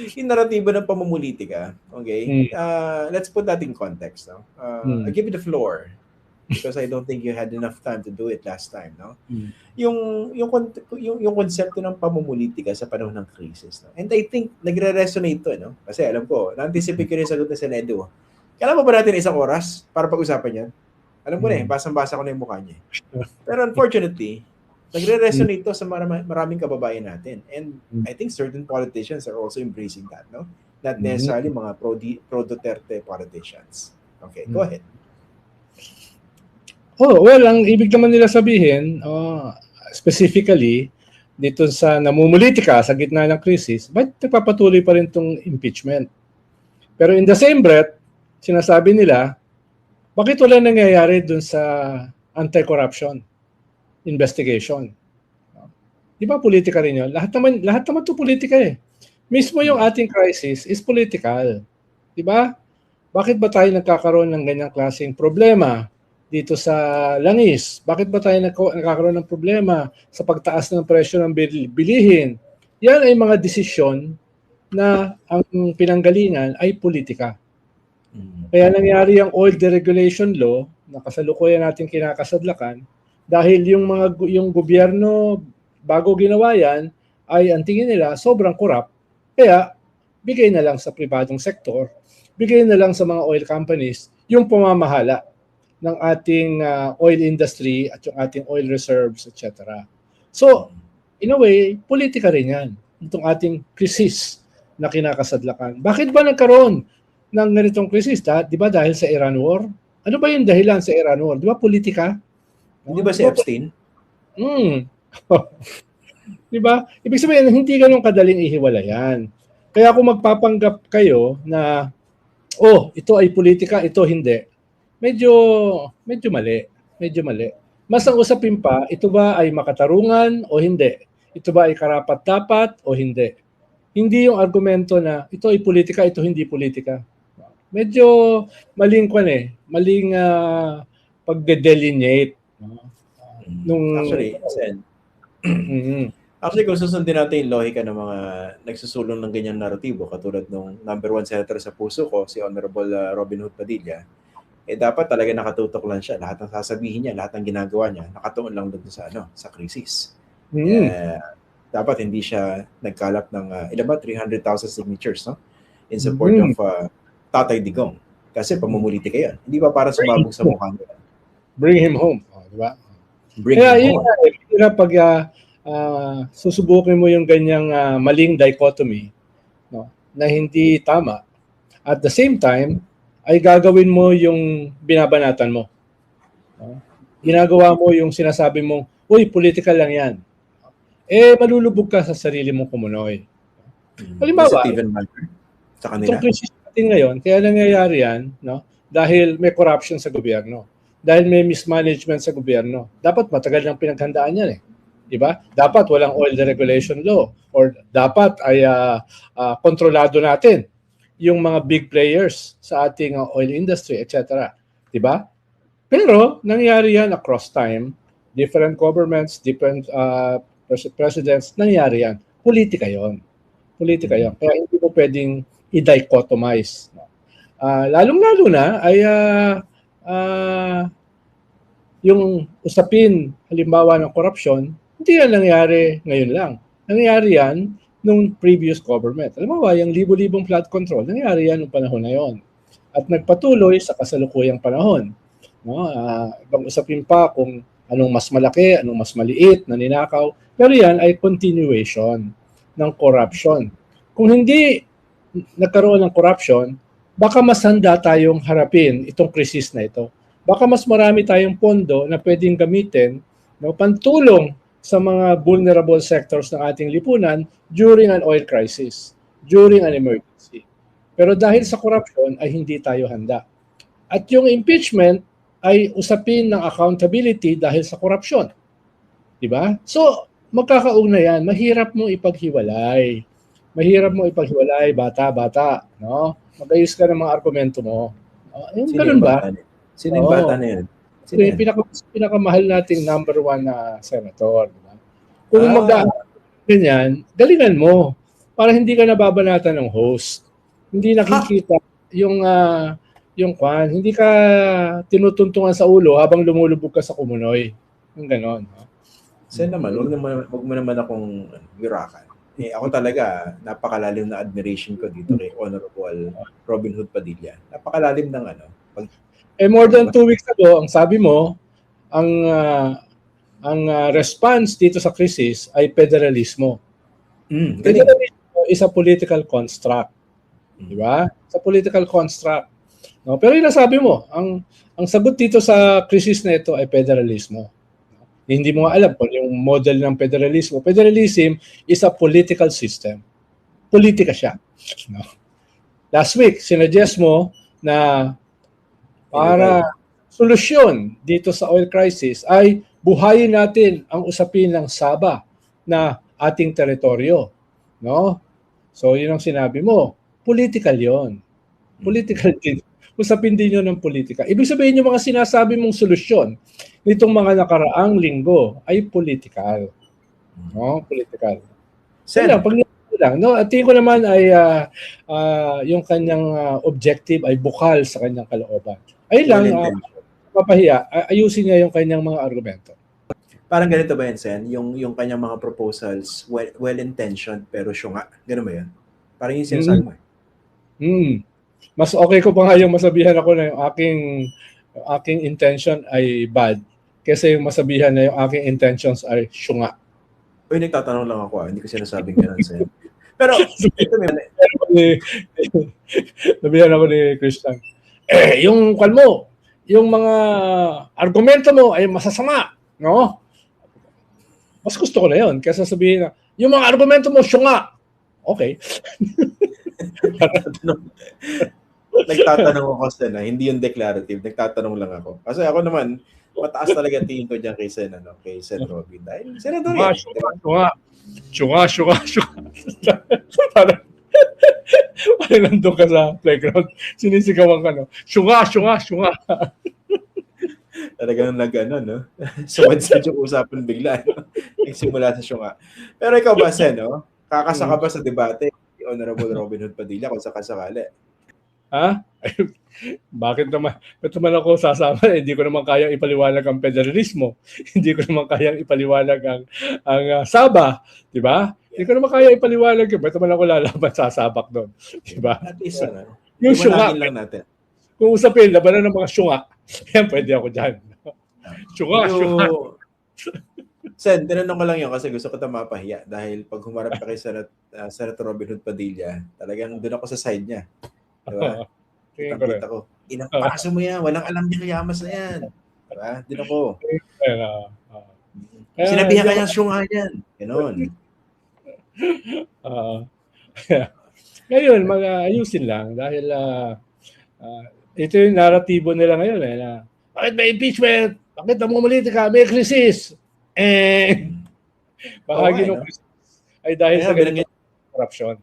yung naratibo ng pamumulitika, okay? Let's put that in context, no? I give you the floor because I don't think you had enough time to do it last time, no? Yung konsepto ng pamumulitika sa panahon ng crisis, no? And I think nagre-resonate to, no? Kasi alam ko, na-anticipate ko rin yung sagot na Senedo. Kailan mo ba natin 1 oras para pag-usapan yan? Alam ko na eh, basang-basa ko na yung mukha niya. Pero unfortunately, nagre-resonate to sa maraming kababayan natin. And I think certain politicians are also embracing that, no? Not necessarily mga pro-Duterte politicians. Okay, go ahead. Well, ang ibig naman nila sabihin, specifically, dito sa namumulitika sa gitna ng krisis, ba't nagpapatuloy pa rin itong impeachment? Pero in the same breath, sinasabi nila, bakit wala nangyayari dun sa anti-corruption investigation? Di ba politika rin yun? Lahat naman ito politika eh. Mismo yung ating crisis is political. Di ba? Bakit ba tayo nagkakaroon ng ganyang klaseng problema dito sa langis? Bakit ba tayo nagkakaroon ng problema sa pagtaas ng presyo ng bilihin? Yan ay mga desisyon na ang pinanggalingan ay politika. Kaya nangyari ang oil deregulation law na kasalukuyan natin kinakasadlakan dahil yung gobyerno bago ginawa yan ay ang tingin nila sobrang corrupt. Kaya bigay na lang sa pribadong sektor, bigay na lang sa mga oil companies yung pamamahala ng ating oil industry at yung ating oil reserves, etc. So, in a way, politika rin yan. Itong ating krisis na kinakasadlakan. Bakit ba nagkaroon ng ganitong krisis? Di ba dahil sa Iran War? Ano ba yung dahilan sa Iran War? Di ba politika? Hindi ba si Epstein? Di ba? Ibig sabihin, hindi ganun kadaling ihiwalayan. Kaya kung magpapanggap kayo na, ito ay politika, ito hindi. Medyo mali. Medyo mali. Mas ang usapin pa, ito ba ay makatarungan o hindi? Ito ba ay karapat-dapat o hindi? Hindi yung argumento na ito ay politika, ito hindi politika. Medyo maling pagde-delineate. Actually, kung susundin natin yung lohika ng mga nagsusulong ng ganyang naratibo, katulad nung number 1 senator sa puso ko, si Honorable Robin Hood Padilla, dapat talaga nakatutok lang siya. Lahat ng sasabihin niya, lahat ng ginagawa niya, nakatuon lang doon sa krisis. Dapat hindi siya nagkalap ng 300,000 signatures, no? In support of Tatay Digong. Kasi pamumulitika yan. Hindi ba para sumabog sa mukha niya? Bring him home. Diba? Bring him home. Kaya pag susubukin mo yung ganyang maling dichotomy, no, na hindi tama, at the same time, ay gagawin mo yung binabanatan mo. No? Ginagawa mo yung sinasabi mong, uy, political lang yan. Malulubog ka sa sarili mong kumunoy. Halimbawa, itong krisis natin ngayon, kaya nangyayari yan, no? Dahil may corruption sa gobyerno. Dahil may mismanagement sa gobyerno. Dapat matagal nang pinaghandaan yan eh. Diba? Dapat walang oil deregulation law. Or dapat ay kontrolado natin yung mga big players sa ating oil industry, etc. Diba? Pero nangyari yan across time. Different governments, different presidents, nangyari yan. Politika yon. Politika yon. Kaya hindi mo pwedeng i-dichotomize. Lalong-lalo na ay yung usapin, halimbawa ng korupsyon, hindi yan nangyari ngayon lang. Nangyari yan nung previous government. Alam mo ba, yung libo-libong flood control, nangyari yan nung panahon na yon. At nagpatuloy sa kasalukuyang panahon. No? Ibang usapin pa kung anong mas malaki, anong mas maliit na ninakaw. Pero yan ay continuation ng corruption. Kung hindi nagkaroon ng corruption, baka mas handa tayong harapin itong krisis na ito. Baka mas marami tayong pondo na pwedeng gamitin, no, pantulong sa mga vulnerable sectors ng ating lipunan during an oil crisis, during an emergency. Pero dahil sa corruption ay hindi tayo handa. At yung impeachment ay usapin ng accountability dahil sa corruption. Diba? So, magkakauna yan. Mahirap mo ipaghiwalay. Bata-bata. No? Mag-ayos ka ng mga argumento mo. Yung ganun ba? Sino yung bata na yun? Yung pinakamahal nating number 1 na senator. Diba? Kung mag-ganyan, galingan mo. para hindi ka nababanatan ng host. Hindi nakikita yung kwan, hindi ka tinutuntungan sa ulo habang lumulubog ka sa kumunoy. Yung ganon. No? Sen naman, wag mo naman akong wirakan. Ako talaga, napakalalim na admiration ko dito kay Honorable Robin Hood Padilla. Napakalalim ng more than 2 weeks ago, ang sabi mo, ang response dito sa krisis ay federalismo. Federalismo is a political construct. Di ba? Sa political construct. No? Pero yung nasabi mo, ang sagot dito sa krisis na ito ay federalismo. Hindi mo alam kung yung model ng federalismo. Federalism is a political system. Politika siya. No? Last week, sinuggest mo na para solusyon dito sa oil crisis ay buhayin natin ang usapin ng Sabah na ating teritoryo. No? So, yun ang sinabi mo. Political yon. Political din. Usapin din yun ng politika. Ibig sabihin yung mga sinasabi mong solusyon nitong mga nakaraang linggo ay political. No? Political. Sen, lang, no? At tingin ko naman ay yung kanyang objective ay bukal sa kanyang kalooban. Ayun lang, papahiya, ayusin niya yung kanyang mga argumento. Parang ganito ba yan, Sen? Yung kanyang mga proposals, well-intentioned pero syunga. Ganun ba yan? Parang yung sinasabi mo. Mas okay ko pa nga yung masabihan ako na yung aking intention ay bad kasi yung masabihan na yung aking intentions ay syunga. Uy, nagtatanong lang ako. Hindi ko sinasabing gano'n, Sen. Pero, ito nabihan ako ni Christian. Yung kwan mo, yung mga argumento mo ay masasama, no? Mas gusto ko na yun kaysa sabihin na, yung mga argumento mo, syunga. Okay. Nagtatanong ako, Sen, hindi yung declarative. Nagtatanong lang ako. Kasi ako naman, mataas talaga tingin ko dyan kay Sen, kay Sen Robin. Dahil senador yan. Syunga. Parang nandun ka sa playground, sinisigawan ka, no? Syunga. Talagang no? Sumadsid yung usapan bigla, no? Nagsimula sa syunga. Pero ikaw ba, Sen, no? Kakasaka ba sa debate ni Honorable Robin Hood Padilla kung sakasakali? Ha? Bakit naman? Ba't naman ako sasama? Hindi ko naman kayang ipaliwanag ang federalismo. Hindi ko naman kayang ipaliwanag ang Sabah. Di ba? Yeah. Hindi ko naman kaya ipaliwanag yun. Ba't naman ako lalaban sa sabak doon? Di ba? At least, yung syunga. lang natin. Kung usapin, labanan ng mga syunga, yan, pwede ako dyan. Syunga. Sen, tinanong ko lang yun kasi gusto ko ito mapahiya. Dahil pag humarap ka kay Senator Robin Hood Padilla, talagang doon ako sa side niya. Diba? Kita ko, inapaso mo yan, walang alam niya kayamas na yan. Diba? Din ako. Sinabihan ka niyang syunga yan. Ganon. Ngayon, mag-ayusin lang dahil ito yung naratibo nila ngayon. Na, bakit may impeachment? Bakit namumuliti ka? May krisis. Bahagi ng krisis ay dahil sa ganitong corruption.